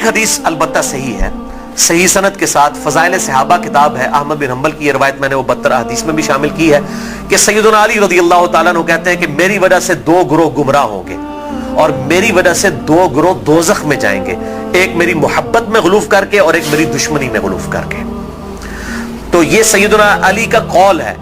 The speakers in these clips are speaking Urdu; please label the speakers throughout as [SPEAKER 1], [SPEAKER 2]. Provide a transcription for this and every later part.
[SPEAKER 1] ایک حدیث البتہ صحیح ہے، صحیح سند کے ساتھ، فضائل صحابہ کتاب ہے، احمد بن حنبل کی یہ روایت میں نے وہ 72 حدیث میں بھی شامل کی ہے کہ سیدنا علی رضی اللہ تعالیٰ عنہ کہتے ہیں کہ میری وجہ سے 2 گروہ گمراہ ہوں گے اور میری وجہ سے 2 گروہ دوزخ میں جائیں گے، ایک میری محبت میں غلوف کر کے اور ایک میری دشمنی میں غلوف کر کے۔ تو یہ سیدنا علی کا قول ہے،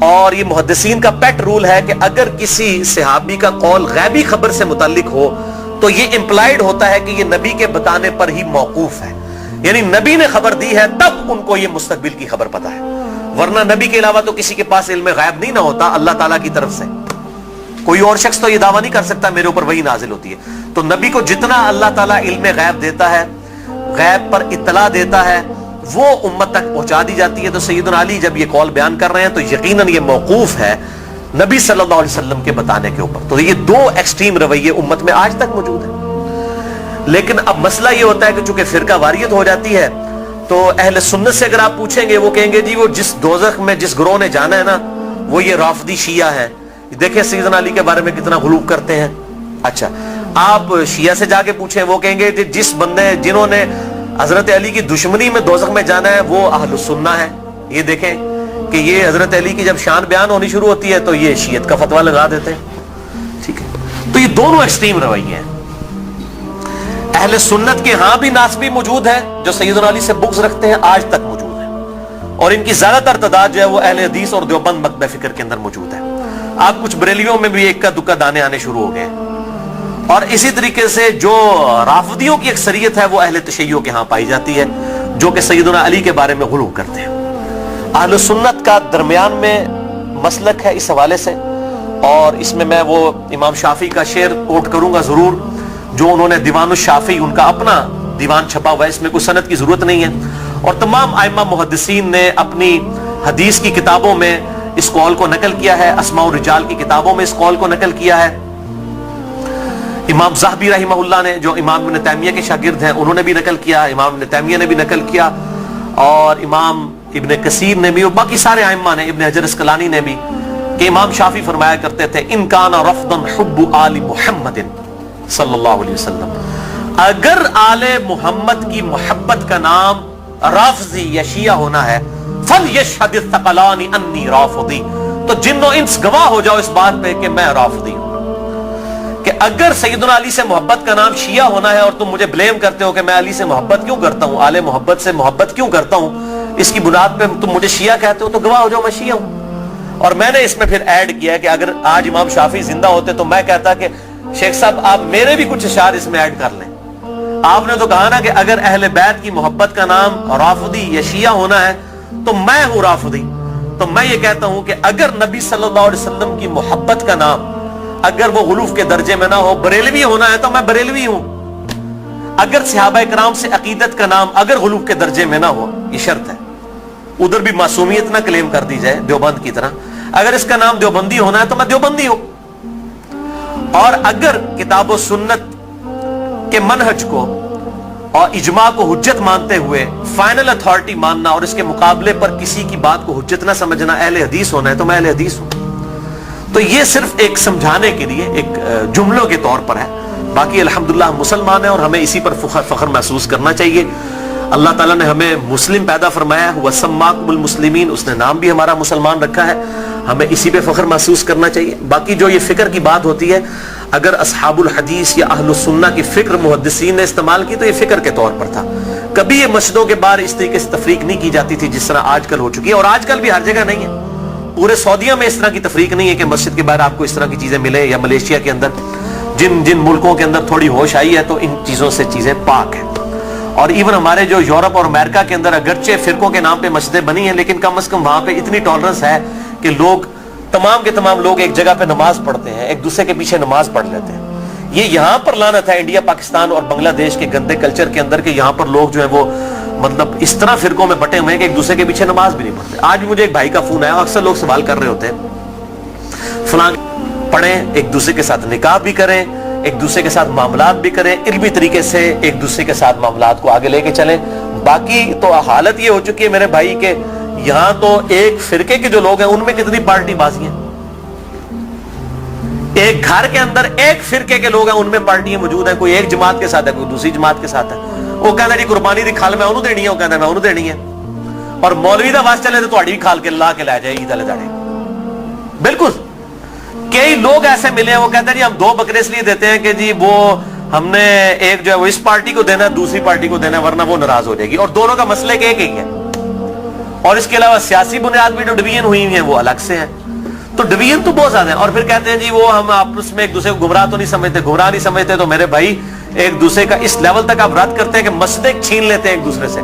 [SPEAKER 1] اور یہ محدثین کا پیٹ رول ہے کہ اگر کسی صحابی کا قول غیبی خبر سے متعلق ہو تو یہ امپلائیڈ ہوتا ہے کہ یہ نبی کے بتانے پر ہی موقوف ہے، یعنی نبی نے خبر دی ہے تب ان کو یہ مستقبل کی خبر پتا ہے، ورنہ نبی کے علاوہ تو کسی کے پاس علم غیب نہیں نہ ہوتا اللہ تعالیٰ کی طرف سے۔ کوئی اور شخص تو یہ دعویٰ نہیں کر سکتا میرے اوپر وحی نازل ہوتی ہے، تو نبی کو جتنا اللہ تعالیٰ علم غیب دیتا ہے، غیب پر اطلاع دیتا ہے، وہ امت تک پہنچا دی جاتی ہے۔ تو سیدنا علی جب یہ قول بیان کر رہے ہیں تو یقیناً یہ موقوف ہے نبی صلی اللہ علیہ وسلم کے بتانے کے اوپر۔ تو یہ 2 ایکسٹریم رویے امت میں آج تک موجود ہیں۔ لیکن اب مسئلہ یہ ہوتا ہے کہ چونکہ فرقہ واریت ہو جاتی ہے تو اہل سنت سے اگر آپ پوچھیں گے وہ کہیں گے جی وہ جس دوزخ میں جس گروہ نے جانا ہے نا وہ یہ رافضی شیعہ ہے، دیکھیں سیدنا علی کے بارے میں کتنا غلو کرتے ہیں۔ اچھا آپ شیعہ سے جا کے پوچھیں وہ کہیں گے جس بندے جنہوں نے حضرت علی کی دشمنی میں دوزخ میں جانا ہے وہ اہل السنہ ہے۔ یہ دیکھیں کہ یہ حضرت علی کی جب شان بیان ہونی شروع ہوتی ہے تو یہ شیعت کا فتویٰ لگا دیتے ہیں، ٹھیک ہے۔ تو یہ دونوں ایکسٹریم رویے ہیں۔ اہل سنت کے ہاں بھی ناسبی موجود ہیں جو سیدنا علی سے بغض رکھتے ہیں، آج تک موجود ہیں، اور ان کی زیادہ تر تعداد جو ہے وہ اہل حدیث اور دیوبند مکتب فکر کے اندر موجود ہے۔ آپ کچھ بریلیوں میں بھی ایک کا دکا دانے آنے شروع ہو گئے، اور اسی طریقے سے جو رافضیوں کی اکثریت ہے وہ اہل تشیع کے ہاں پائی جاتی ہے جو کہ سیدنا علی کے بارے میں غلو کرتے ہیں۔ اہل سنت کا درمیان میں مسلک ہے اس حوالے سے، اور اس میں وہ امام شافعی کا شعر کوٹ کروں گا ضرور، جو انہوں نے دیوان الشافعی ان کا اپنا دیوان چھپا ہوا ہے، اس میں کوئی سند کی ضرورت نہیں ہے، اور تمام ائمہ محدثین نے اپنی حدیث کی کتابوں میں اس قول کو نقل کیا ہے، اسماء الرجال کی کتابوں میں اس قول کو نقل کیا ہے۔ امام ذہبی رحمہ اللہ نے جو امام ابن تیمیہ کے شاگرد ہیں انہوں نے بھی نقل کیا، امام ابن تیمیہ نے بھی نقل کیا، اور امام ابن کثیر نے بھی، اور باقی سارے ائمہ نے، ابن حجر اسقلانی نے بھی، کہ امام شافعی فرمایا کرتے تھے ان کان رفضا حب آل محمد صلی اللہ علیہ وسلم، اگر آل محمد کی محبت کا نام رافضی یا شیعہ ہونا ہے فَلْيَشْهَدِ الثَّقَلَانِ أَنِّي رَافِضِي، تو جن و انس گواہ ہو جاؤ اس بات پہ کہ میں رافضی ہوں۔ کہ اگر سیدنا علی سے محبت کا نام شیعہ ہونا ہے اور تم مجھے بلیم کرتے ہو کہ میں علی سے محبت کیوں کرتا ہوں، آل محبت سے محبت کیوں کرتا ہوں، اس کی بنیاد پہ تم مجھے شیعہ کہتے ہو، تو گواہ ہو جاؤ میں شیعہ ہوں۔ اور میں نے اس میں پھر ایڈ کیا کہ اگر آج امام شافعی زندہ ہوتے تو میں کہتا کہ شیخ صاحب آپ میرے بھی کچھ اشعار اس میں ایڈ کر لیں۔ آپ نے تو کہا نا کہ اگر اہل بیت کی محبت کا نام رافضی یا شیعہ ہونا ہے تو میں ہوں رافضی، تو میں یہ کہتا ہوں کہ اگر نبی صلی اللہ علیہ وسلم کی محبت کا نام اگر وہ غلوف کے درجے میں نہ ہو، بریلوی ہونا ہے تو میں بریلوی ہوں۔ اگر صحابہ کرام سے عقیدت کا نام اگر غلوف کے درجے میں نہ ہو، یہ شرط ہے، ادھر بھی معصومیت نہ کلیم کر دی جائے دیوبند کی طرح، اگر اس کا نام دیوبندی ہونا ہے تو میں دیوبندی ہوں۔ اور اگر کتاب و سنت کے منہج کو اور اجماع کو حجت مانتے ہوئے فائنل اتھارٹی ماننا اور اس کے مقابلے پر کسی کی بات کو حجت نہ سمجھنا اہل حدیث ہونا ہے تو میں اہل حدیث ہوں۔ تو یہ صرف ایک سمجھانے کے لیے ایک جملوں کے طور پر ہے، باقی الحمدللہ ہم مسلمان ہیں اور ہمیں اسی پر فخر محسوس کرنا چاہیے۔ اللہ تعالیٰ نے ہمیں مسلم پیدا فرمایا ہے، وَسَمَّاكُمُ الْمُسْلِمِينَ، اس نے نام بھی ہمارا مسلمان رکھا ہے، ہمیں اسی پہ فخر محسوس کرنا چاہیے۔ باقی جو یہ فکر کی بات ہوتی ہے، اگر اصحاب الحدیث یا اہل السنہ کی فکر محدثین نے استعمال کی تو یہ فکر کے طور پر تھا، کبھی یہ مسجدوں کے باہر اس طریقے سے تفریق نہیں کی جاتی تھی جس طرح آج کل ہو چکی ہے، اور آج کل بھی ہر جگہ نہیں ہے۔ پورے سعودیہ میں اس طرح کی تفریق نہیں ہے کہ مسجد کے باہر آپ کو اس طرح کی چیزیں ملیں، یا ملیشیا کے اندر جن ملکوں کے اندر تھوڑی ہوش آئی ہے تو ان چیزوں سے چیزیں پاک ہیں۔ اور ایون ہمارے جو یورپ اور امریکہ کے اندر اگرچہ فرقوں کے نام پہ مسجدیں بنی ہیں لیکن کم از کم وہاں پہ اتنی ٹالرنس ہے کہ لوگ تمام کے تمام لوگ ایک جگہ پہ نماز پڑھتے ہیں، ایک دوسرے کے پیچھے نماز پڑھ لیتے ہیں۔ یہ یہاں پر لعنت ہے انڈیا، پاکستان اور بنگلہ دیش کے گندے کلچر کے اندر کہ یہاں پر لوگ جو ہیں وہ مطلب اس طرح فرقوں میں بٹے ہوئے ہیں کہ ایک دوسرے کے پیچھے نماز بھی نہیں پڑھتے۔ آج مجھے ایک بھائی کا فون آیا، اکثر لوگ سوال کر رہے ہوتے ہیں فلاں پڑھیں، ایک دوسرے کے ساتھ نکاح بھی کریں، ایک دوسرے کے ساتھ معاملات بھی کریں، علمی طریقے سے ایک دوسرے کے ساتھ معاملات کو آگے لے کے چلیں۔ باقی تو حالت یہ ہو چکی ہے میرے بھائی کہ یہاں تو ایک فرقے کے جو لوگ ہیں ان میں کتنی پارٹی بازی ہیں، ایک گھر کے اندر ایک فرقے کے لوگ ہیں ان میں پارٹیاں موجود ہیں، کوئی ایک جماعت کے ساتھ ہے، کوئی دوسری جماعت کے ساتھ ہے، وہ کہتا جی قربانی دی کھال میں انہوں دینی ہے, وہ کہتا میں انہوں دینی ہے, اور مولوی دا واسطہ چلے تو تہاڈی بھی کھال کے لا کے لے جائے عید والے داڑے. بالکل کئی لوگ ایسے ملے ہیں وہ کہتے ہیں جی ہم 2 بکرے اس لیے دیتے ہیں کہ جی وہ ہم نے ایک جو ہے وہ اس پارٹی کو دینا ہے, دوسری پارٹی کو دینا ہے, ورنہ وہ ناراض ہو جائے گی, اور دونوں کا مسئلہ ایک ہی ہے. اور اس کے علاوہ سیاسی بنیاد بھی جو ڈویژن ہوئی ہیں وہ الگ سے ہیں. تو ڈویژن تو بہت زیادہ ہیں. اور پھر کہتے ہیں جی وہ ہم آپس میں ایک دوسرے کو گمراہ تو نہیں سمجھتے, گمراہ نہیں سمجھتے. تو میرے بھائی ایک دوسرے کا اس لیول تک آپ رد کرتے ہیں کہ مسجدیں چھین لیتے ہیں ایک دوسرے سے.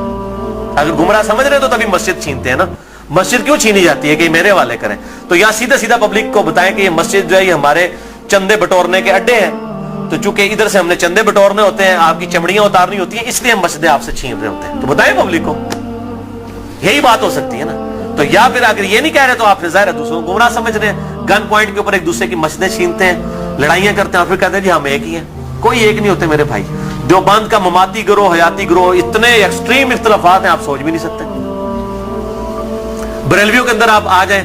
[SPEAKER 1] اگر گمراہ سمجھ رہے ہیں تو تبھی مسجد چھینتے ہیں نا. مسجد کیوں چھینی جاتی ہے کہ میرے حوالے کریں؟ تو یا سیدھا سیدھا پبلک کو بتائیں کہ یہ مسجد جو ہے یہ ہمارے چندے بٹورنے کے اڈے ہیں, تو چونکہ ادھر سے ہم نے چندے بٹورنے ہوتے ہیں, آپ کی چمڑیاں اتارنی ہوتی ہیں, اس لیے ہم مسجدیں آپ سے چھین رہے ہوتے ہیں. تو بتائیں پبلک کو, یہی بات ہو سکتی ہے نا. تو یا پھر اگر یہ نہیں کہہ رہے تو آپ ظاہر ہے دوسروں کو گمراہ سمجھ رہے ہیں, گن پوائنٹ کے اوپر ایک دوسرے کی مسجدیں چھینتے ہیں, لڑائیاں کرتے ہیں, اور پھر کہتے ہیں جی ہم ایک ہی ہیں. کوئی ایک نہیں ہوتے میرے بھائی. دیوبند کا مماتی گروہ, حیاتی گروہ, اتنے ایکسٹریم اختلافات ہیں آپ سوچ بھی نہیں سکتے. بریلویوں کے اندر آپ آ جائیں,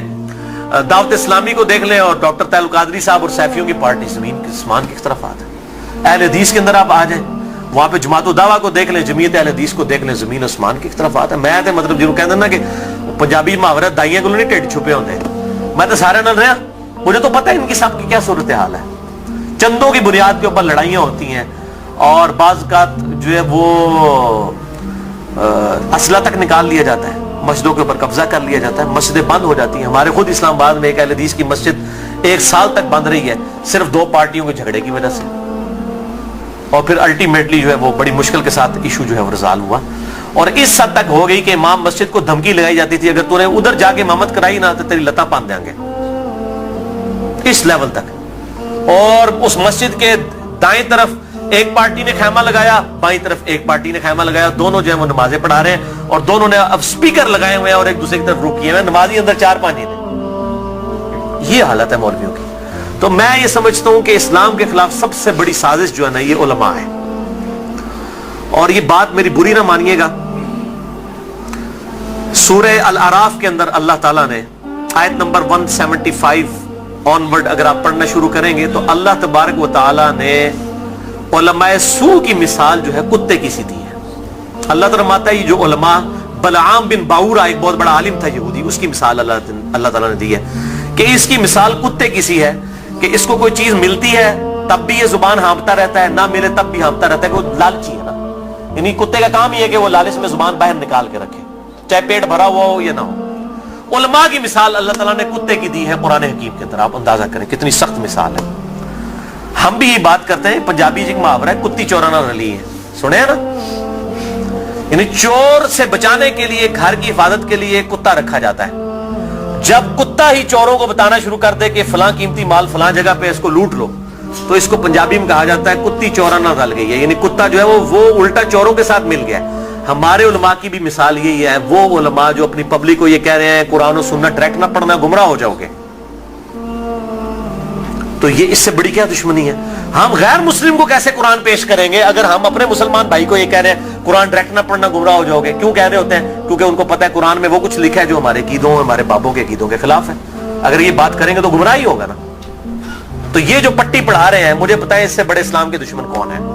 [SPEAKER 1] دعوت اسلامی کو دیکھ لیں, اور ڈاکٹر طاہر القادری صاحب اور سیفیوں کی پارٹی, زمین کے آسمان کے اختلافات ہیں. اہل حدیث کے اندر آپ آ جائیں, وہاں پہ جماعت الدعوہ کو دیکھ لیں, جمعیت اہل حدیث کو دیکھ لیں, زمین آسمان کے اختلافات ہیں. میں مطلب جنہوں کہتے ہیں نا کہ پنجابی محاورہ دائیاں کو نہیں ٹیڈ چھپے ہوتے ہیں, میں تو سارے نہ رہا, مجھے تو پتہ ہے ان کی سب کی کیا صورتحال ہے. چندوں کی بنیاد کے اوپر لڑائیاں ہوتی ہیں, اور بعض اوقات جو ہے وہ اسلحہ تک نکال لیا جاتا ہے, مسجدوں کے اوپر قبضہ کر لیا جاتا ہے, مسجدیں بند ہو جاتی ہیں. ہمارے خود اسلام آباد میں ایک اہل حدیث کی مسجد 1 سال تک بند رہی ہے, صرف 2 پارٹیوں کے جھگڑے کی وجہ سے, اور پھر الٹیمیٹلی جو ہے وہ بڑی مشکل کے ساتھ ایشو جو ہے وہ ریزالو ہوا. اور اس حد تک ہو گئی کہ امام مسجد کو دھمکی لگائی جاتی تھی, اگر تو نے ادھر جا کے امامت کرائی نہ تو تیری لتاں باندھ دیں گے, اس لیول تک. اور اس مسجد کے دائیں طرف ایک پارٹی نے خیمہ لگایا, بائیں طرف ایک پارٹی نے خیمہ لگایا, دونوں جو ہے وہ نمازیں پڑھا رہے ہیں, اور دونوں نے اب سپیکر لگائے ہوئے ہیں اور ایک دوسرے کی طرف رخ کیے ہوئے ہیں, نمازی اندر 4-5 ہیں. یہ حالت ہے مولویوں کی. تو میں یہ سمجھتا ہوں کہ اسلام کے خلاف سب سے بڑی سازش جو ہے نا یہ علماء ہے. اور یہ بات میری بری نہ مانیے گا, سورہ الاعراف کے اندر اللہ تعالیٰ نے آیت نمبر 175 آنورڈ اگر آپ پڑھنا شروع کریں گے تو اللہ تبارک و تعالیٰ نے علماء سو کی مثال جو ہے کتے کی سی دی ہے. اللہ تعالیٰ فرماتا ہے یہ جو علماء, بلعام بن باورا ایک بہت بڑا عالم تھا یہودی, اس کی مثال اللہ تعالیٰ نے دی ہے کہ اس کی مثال کتے کی سی ہے کہ اس کو کوئی چیز ملتی ہے تب بھی یہ زبان ہانپتا رہتا ہے, نہ ملے تب بھی ہانپتا رہتا ہے, کہ وہ لالچی ہے نا. یعنی کتے کا کام یہ ہے کہ وہ لالچ میں زبان باہر نکال کے رکھے, چاہے پیٹ بھرا ہوا ہو یا نہ ہو. علماء کی مثال اللہ تعالیٰ نے کتے کی دی ہے قرآن حکیم کے اندر. آپ اندازہ کریں کتنی سخت مثال ہے. ہم بھی یہ بات کرتے ہیں, پنجابی ایک محاورہ ہے, کتی چوراں نال رلی ہے, سنے ہیں نا. یعنی چور سے بچانے کے لیے, گھر کی حفاظت کے لیے کتا رکھا جاتا ہے. جب کتا ہی چوروں کو بتانا شروع کر دے کہ فلاں قیمتی مال فلاں جگہ پہ اس کو لوٹ لو, تو اس کو پنجابی میں کہا جاتا ہے کتی چوراں نال رل گئی ہے. یعنی کتا جو ہے وہ الٹا چوروں کے ساتھ مل گیا ہے. ہمارے علماء کی بھی مثال یہی ہے, وہ علماء جو اپنی پبلک کو یہ کہہ رہے ہیں قرآن و سنت ڈائریکٹ نہ پڑھنا, گمراہ ہو جاؤ گے. تو یہ اس سے بڑی کیا دشمنی ہے؟ ہم غیر مسلم کو کیسے قرآن پیش کریں گے اگر ہم اپنے مسلمان بھائی کو یہ کہہ رہے ہیں قرآن ڈائریکٹ نہ پڑھنا, گمراہ ہو جاؤ گے. کیوں کہہ رہے ہوتے ہیں؟ کیونکہ ان کو پتہ ہے قرآن میں وہ کچھ لکھا ہے جو ہمارے عقیدوں, ہمارے بابوں کے عقیدوں کے خلاف ہے. اگر یہ بات کریں گے تو گمراہ ہی ہوگا نا. تو یہ جو پٹی پڑھا رہے ہیں, مجھے پتہ ہے اس سے بڑے اسلام کے دشمن کون ہیں.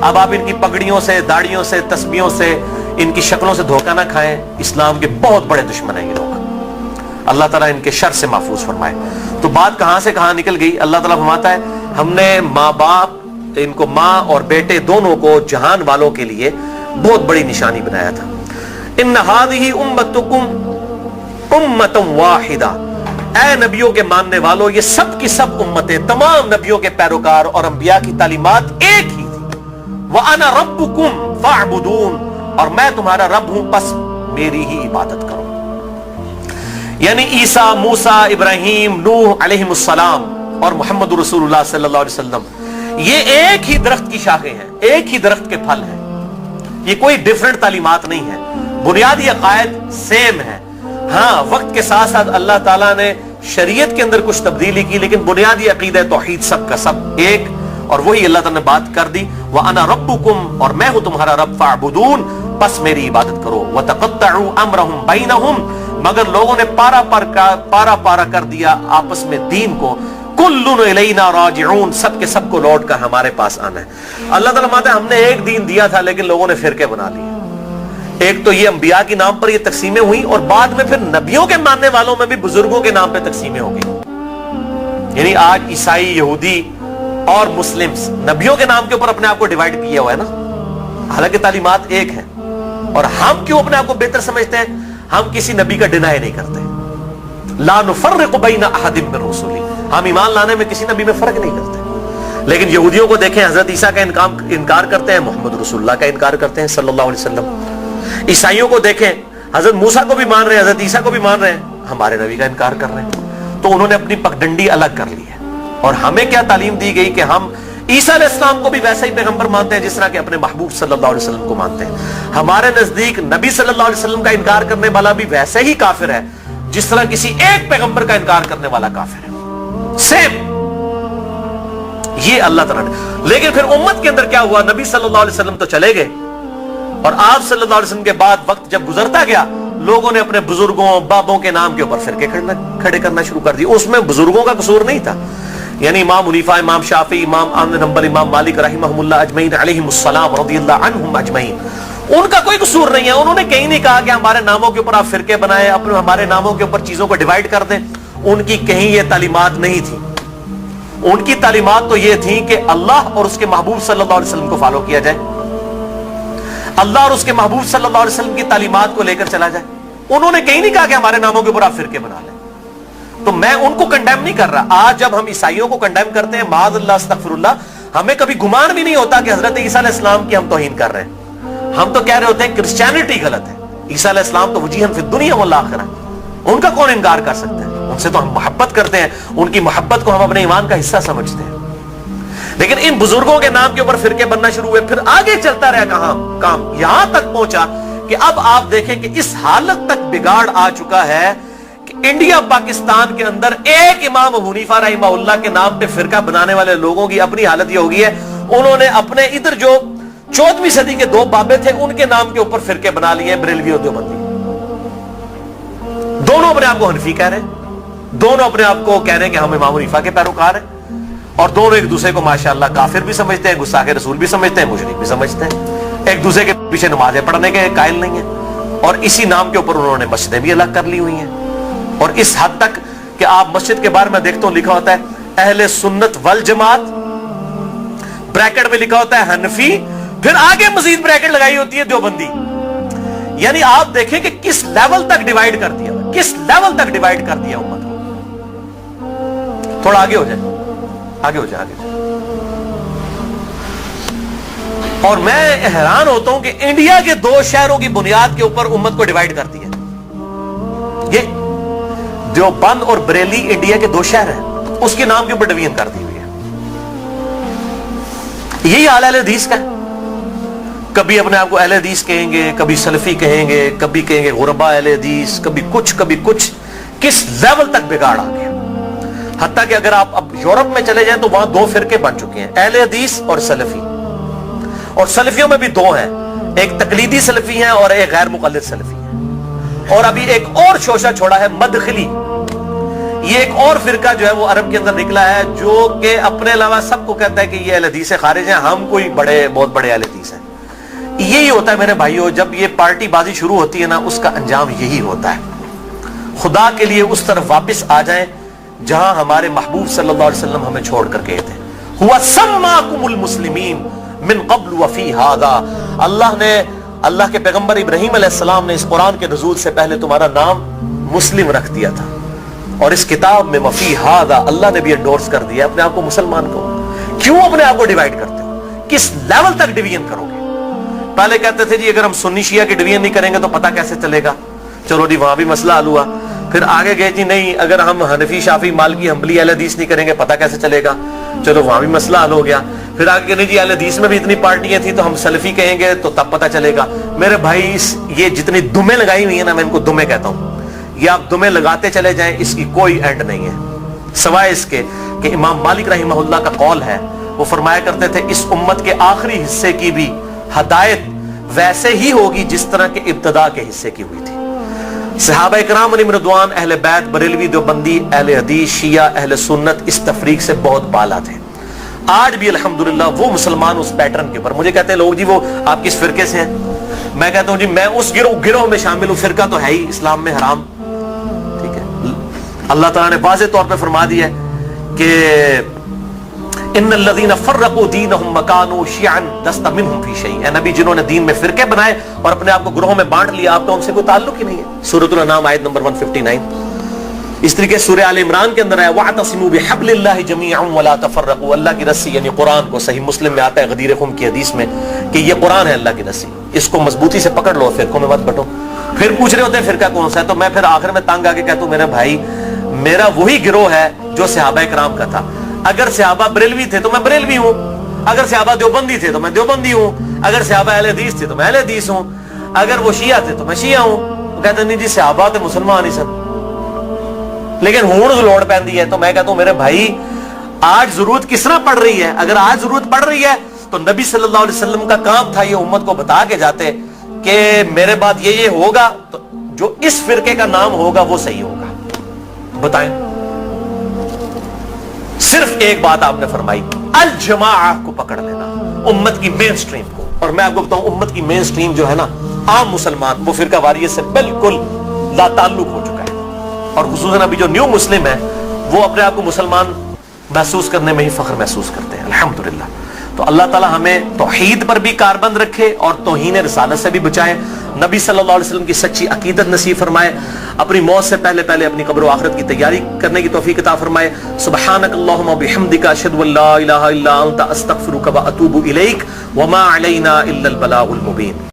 [SPEAKER 1] اب آپ ان کی پگڑیوں سے, داڑیوں سے, تسبیحوں سے, ان کی شکلوں سے دھوکہ نہ کھائیں. اسلام کے بہت بڑے دشمن ہیں یہ لوگ. اللہ تعالیٰ ان کے شر سے محفوظ فرمائے. تو بات کہاں سے کہاں نکل گئی. اللہ تعالیٰ فرماتا ہے ہم نے ماں باپ, ان کو ماں اور بیٹے دونوں کو جہان والوں کے لیے بہت بڑی نشانی بنایا تھا. ان ہذہ امتکم امۃ واحدہ, اے نبیوں کے ماننے والوں یہ سب کی سب امتیں, تمام نبیوں کے پیروکار اور انبیاء کی تعلیمات ایک ہی تھی. وَأَنَا رَبُّكُمْ فَاعْبُدُونَ, اور میں تمہارا رب ہوں بس میری ہی عبادت کرو. یعنی عیسیٰ, موسیٰ, ابراہیم, نوح علیہم السلام اور محمد رسول اللہ صلی اللہ علیہ وسلم یہ ایک ہی درخت کی شاخیں ہیں, ایک ہی درخت کے پھل ہیں. یہ کوئی ڈیفرنٹ تعلیمات نہیں ہے, بنیادی عقائد سیم ہے. ہاں وقت کے ساتھ ساتھ اللہ تعالیٰ نے شریعت کے اندر کچھ تبدیلی کی, لیکن بنیادی عقیدہ توحید سب کا سب ایک, اور وہی اللہ تعالیٰ نے بات کر دی. وَأَنَا رَبُّكُمْ, اور میں ہوں تمہارا رب, فَاعْبُدُونَ, بس میری عبادت کرو. وَتَقَطَّعُوا أَمْرَهُمْ بَيْنَهُمْ, مگر لوگوں نے پارا پارا کر دیا آپس میں دین کو. کلن الینا راجعون، سب کے سب کو لوٹ کر ہمارے پاس آنا ہے۔ اللہ تعالیٰ مانتے ہیں ہم نے ایک دین دیا تھا لیکن لوگوں نے فرقے بنا لیے۔ ایک تو یہ انبیاء کے نام پر یہ تقسیمیں ہوئی، اور بعد میں پھر نبیوں کے ماننے والوں میں بھی بزرگوں کے نام پہ تقسیمیں ہو گئی۔ یعنی آج عیسائی، یہودی اور مسلمز نبیوں کے نام کے اوپر اپنے آپ کو ڈیوائیڈ کیا ہوا ہے نا، حالانکہ تعلیمات ایک ہیں۔ اور ہم کیوں اپنے آپ کو بہتر سمجھتے ہیں؟ ہم کسی نبی کا ڈینائی نہیں کرتے۔ لا نفرق بین احد من رسلہ، ہم ایمان لانے میں کسی نبی میں فرق نہیں کرتے۔ لیکن یہودیوں کو دیکھیں، حضرت عیسیٰ کا انکار کرتے ہیں، محمد رسول اللہ کا انکار کرتے ہیں صلی اللہ علیہ وسلم۔ عیسائیوں کو دیکھیں، حضرت موسیٰ کو بھی مان رہے ہیں، حضرت عیسیٰ کو بھی مان رہے ہیں، ہمارے نبی کا انکار کر رہے ہیں۔ تو انہوں نے اپنی پگڈنڈی الگ کر لی ہے۔ اور ہمیں کیا تعلیم دی گئی کہ ہم عیسیٰ علیہ السلام کو بھی ویسا ہی پیغمبر مانتے ہیں جس طرح کہ اپنے محبوب صلی اللہ علیہ وسلم کو مانتے ہیں۔ ہمارے نزدیک نبی صلی اللہ علیہ وسلم کا انکار کرنے والا بھی ویسے ہی کافر ہے جس طرح کسی ایک پیغمبر کا انکار کرنے والا کافر ہے، سیم۔ یہ اللہ تعالیٰ نے، لیکن پھر امت کے اندر کیا ہوا؟ نبی صلی اللہ علیہ وسلم تو چلے گئے، اور آپ صلی اللہ علیہ وسلم کے بعد وقت جب گزرتا گیا، لوگوں نے اپنے بزرگوں، بابوں کے نام کے اوپر فرقے کھڑے کرنا شروع کر دی۔ اس میں بزرگوں کا قصور نہیں تھا، یعنی امام حنیفہ، امام شافعی، امام احمد بن حنبل، امام مالک رحمہم اللہ اجمعین علیہم السلام رضی اللہ عنہم اجمعین، ان کا کوئی قصور نہیں ہے۔ انہوں نے کہیں نہیں کہا کہ ہمارے ناموں کے اوپر آپ فرقے بنائیں، اپنے ہمارے ناموں کے اوپر چیزوں کو ڈیوائیڈ کر دیں۔ ان کی کہیں یہ تعلیمات نہیں تھی۔ ان کی تعلیمات تو یہ تھی کہ اللہ اور اس کے محبوب صلی اللہ علیہ وسلم کو فالو کیا جائے، اللہ اور اس کے محبوب صلی اللہ علیہ وسلم کی تعلیمات کو لے کر چلا جائے۔ انہوں نے کہیں نہیں کہا کہ ہمارے ناموں کے اوپر آپ فرقے بنا لیں۔ تو میں ان کو کنڈیم نہیں کر رہا۔ آج جب ہم عیسائیوں کو کنڈیم کرتے ہیں، معاذ اللہ استغفر اللہ، ہمیں کبھی گمان بھی نہیں ہوتا کہ حضرت عیسیٰ علیہ السلام کی ہم توہین کر رہے ہیں۔ ہم تو کہہ رہے ہوتے ہیں کرسچینٹی غلط ہے، عیسیٰ علیہ السلام تو وجیہاً فی الدنیا والآخرہ، ان کا کون انکار کر سکتے ہیں؟ ان سے تو ہم محبت کرتے ہیں، ان کی محبت کو ہم اپنے ایمان کا حصہ سمجھتے ہیں۔ لیکن ان بزرگوں کے نام کے اوپر فرقے بننا شروع ہوئے، پھر آگے چلتا رہا کام یہاں تک پہنچا کہ اب آپ دیکھیں کہ اس حالت تک بگاڑ آ چکا ہے کہ انڈیا پاکستان کے اندر ایک امام حنیفہ رحمہ اللہ کے نام پہ فرقہ بنانے والے لوگوں کی اپنی حالت یہ ہوگی ہے، انہوں نے اپنے ادھر جو 14ویں صدی کے دو بابے تھے ان کے نام کے اوپر فرقے بنا لیے، بریلوی اور دیوبندی۔ دونوں اپنے آپ کو حنفی کہہ رہے ہیں، دونوں اپنے آپ کو کہہ رہے ہیں کہ ہم امام حنیفہ کے پیروکار ہیں، اور دونوں ایک دوسرے کو ماشاءاللہ کافر بھی سمجھتے ہیں، گستاخ رسول بھی سمجھتے ہیں، مشرک بھی سمجھتے ہیں، ایک دوسرے کے پیچھے نمازیں پڑھنے کے قائل نہیں ہیں، اور اسی نام کے اوپر انہوں نے مسجدیں بھی الگ کر لی ہوئی ہیں۔ اور اس حد تک کہ آپ مسجد کے بارے میں دیکھتا ہوں لکھا ہوتا ہے اہل سنت والجماعت، بریکٹ میں لکھا ہوتا ہے حنفی، پھر آگے مزید بریکٹ لگائی ہوتی ہے دیوبندی۔ یعنی آپ دیکھیں کہ کس لیول تک ڈیوائیڈ کر دیا، کس لیول تک ڈیوائیڈ کر دیا امت کو۔ تھوڑا آگے ہو جائے، آگے ہو جائے، آگے ہو جائے۔ اور میں حیران ہوتا ہوں کہ انڈیا کے دو شہروں کی بنیاد کے اوپر امت کو ڈیوائیڈ کرتی ہے۔ یہ دیوبند اور بریلی انڈیا کے دو شہر ہیں، اس کے نام کے اوپر ڈویژن کر دی ہوئی ہے۔ یہی حال اہل حدیث کا ہے، کبھی اپنے آپ کو اہل حدیث کہیں گے، کبھی سلفی کہیں گے، کبھی کہیں گے غربا اہل حدیث، کبھی کچھ۔ کس لیول تک بگاڑ آ گیا، حتیٰ کہ اگر آپ اب یورپ میں چلے جائیں تو وہاں دو فرقے بن چکے ہیں، اہل حدیث اور سلفی، اور سلفیوں میں بھی دو ہیں، ایک تقلیدی سلفی ہیں اور ایک غیر مقلد سلفی ہیں، اور ابھی ایک اور شوشہ چھوڑا ہے مدخلی، یہ ایک اور فرقہ جو ہے وہ عرب کے اندر نکلا ہے جو کہ اپنے علاوہ سب کو کہتا ہے کہ یہ اہل حدیث سے خارج ہیں، ہم کوئی بہت بڑے اہل حدیث ہیں۔ یہی ہوتا ہے میرے بھائیوں، جب یہ پارٹی بازی شروع ہوتی ہے نا، اس کا انجام یہی ہوتا ہے۔ خدا کے لیے اس طرف واپس آ جائیں جہاں ہمارے محبوب صلی اللہ علیہ وسلم ہمیں چھوڑ کر گئے تھے۔ ہوا سماکم المسلمین من قبل وفی ھذا، اللہ کے پیغمبر ابراہیم علیہ السلام نے اس قرآن کے نزول سے پہلے تمہارا نام مسلم رکھ دیا تھا، اور اس کتاب میں وفی ھذا اللہ نے بھی انڈورس کر دیا اپنے آپ کو مسلمان کو۔ کیوں اپنے آپ کو ڈیوائیڈ کرتے ہو؟ کس لیول تک ڈویژن کرو گے؟ پہلے کہتے تھے جی اگر ہم سنی شیعہ کی ڈویژن نہیں کریں گے تو پتہ کیسے چلے گا، چلو جی وہاں بھی مسئلہ حل ہوا۔ پھر آگے گئے جی نہیں اگر ہم حنفی، شافعی، مالکی، حنبلی اہل حدیث نہیں کریں گے پتہ کیسے چلے گا، چلو وہاں بھی مسئلہ حل ہو گیا۔ پھر آگے نہیں جی اہل حدیث میں بھی اتنی پارٹیاں تھیں تو ہم سلفی کہیں گے تو تب پتہ چلے گا۔ میرے بھائی یہ جتنی دمیں لگائی ہوئی ہیں نا، میں ان کو دمیں کہتا ہوں، یہ آپ دمیں لگاتے چلے جائیں، اس کی کوئی اینڈ نہیں ہے، سوائے اس کے کہ امام مالک رحمہ اللہ کا قول ہے، وہ فرمایا کرتے تھے اس امت کے آخری حصے کی بھی ہدایت ویسے ہی ہوگی جس طرح کے ابتدا کے حصے کی ہوئی تھی۔ صحابہ کرام علیہم رضوان، اہل بیت، بریلوی، دیوبندی، اہل حدیث، شیعہ، اہل سنت اس تفریق سے بہت بالا تھے. آج بھی الحمدللہ وہ مسلمان اس پیٹرن کے اوپر. مجھے کہتے ہیں لوگ جی وہ آپ کس فرقے سے ہیں؟ میں کہتا ہوں جی میں اس گروہ میں شامل ہوں. فرقہ تو ہے ہی اسلام میں حرام. ٹھیک ہے، اللہ تعالیٰ نے واضح طور پہ فرما دیا ہے کہ ان الذین فرقوا دینہم وکانوا شیعا لست منہم فی شیء. اے نبی، جنہوں نے دین میں فرقے بنائے اور اپنے آپ کو گروہوں میں بانٹ لیا، آپ کا ان سے کوئی تعلق ہی نہیں ہے. سورۃ الانعام آیت نمبر 159. اس طریقے سورہ آل عمران کے اندر ہے وَاعْتَصِمُوا بِحَبْلِ اللَّهِ جَمِيعًا وَلَا تَفَرَّقُوا. اللہ کی رسی یعنی قرآن کو، صحیح مسلم میں آتا ہے غدیر خم کی حدیث میں کہ یہ قرآن ہے اللہ کی رسی، اس کو مضبوطی سے پکڑ لو، فرقوں میں مت بٹو. پھر پوچھ رہے ہوتے ہیں فرقہ کون سا ہے، تو میں پھر آخر میں تنگ آ کے کہتا ہوں میرے بھائی میرا وہی گروہ ہے جو صحابہ کرام کا تھا. اگر صحابہ بریلوی تھے تو میں بریلوی ہوں، اگر صحابہ دیوبندی تھے تو میں دیوبندی ہوں، اگر صحابہ اہل حدیث تھے تو میں اہل حدیث ہوں، اگر وہ شیعہ تھے تو میں شیعہ ہوں. وہ کہتے ہیں نہیں جی صحابہ تو مسلمان ہی سن، لیکن ہون لوڑ پیندی ہے. تو میں کہتا ہوں میرے بھائی آج ضرورت کس طرح پڑ رہی ہے؟ اگر آج ضرورت پڑ رہی ہے تو نبی صلی اللہ علیہ وسلم کا کام تھا یہ امت کو بتا کے جاتے کہ میرے بعد یہ ہوگا، تو جو اس فرقے کا نام ہوگا وہ صحیح ہوگا. بتائیں، صرف ایک بات آپ نے فرمائی، الجماعہ کو پکڑ لینا، امت کی مین سٹریم کو. اور میں آپ کو بتاؤں امت کی مین سٹریم جو ہے نا، عام مسلمان، وہ فرقہ واریت سے بالکل لا تعلق ہو چکا ہے. اور خصوصاً ابھی جو نیو مسلم ہیں وہ اپنے آپ کو مسلمان محسوس کرنے میں ہی فخر محسوس کرتے ہیں الحمدللہ. تو اللہ تعالی ہمیں توحید پر بھی کاربند رکھے اور توہین رسالت سے بھی بچائے. نبی صلی اللہ علیہ وسلم کی سچی عقیدت نصیب فرمائے. اپنی موت سے پہلے اپنی قبر و آخرت کی تیاری کرنے کی توفیق عطا فرمائے. سبحانک اللہم و بحمدک، اشہد ان لا الہ الا انت، استغفرک و اتوب الیک، وما علینا الا البلاغ المبین.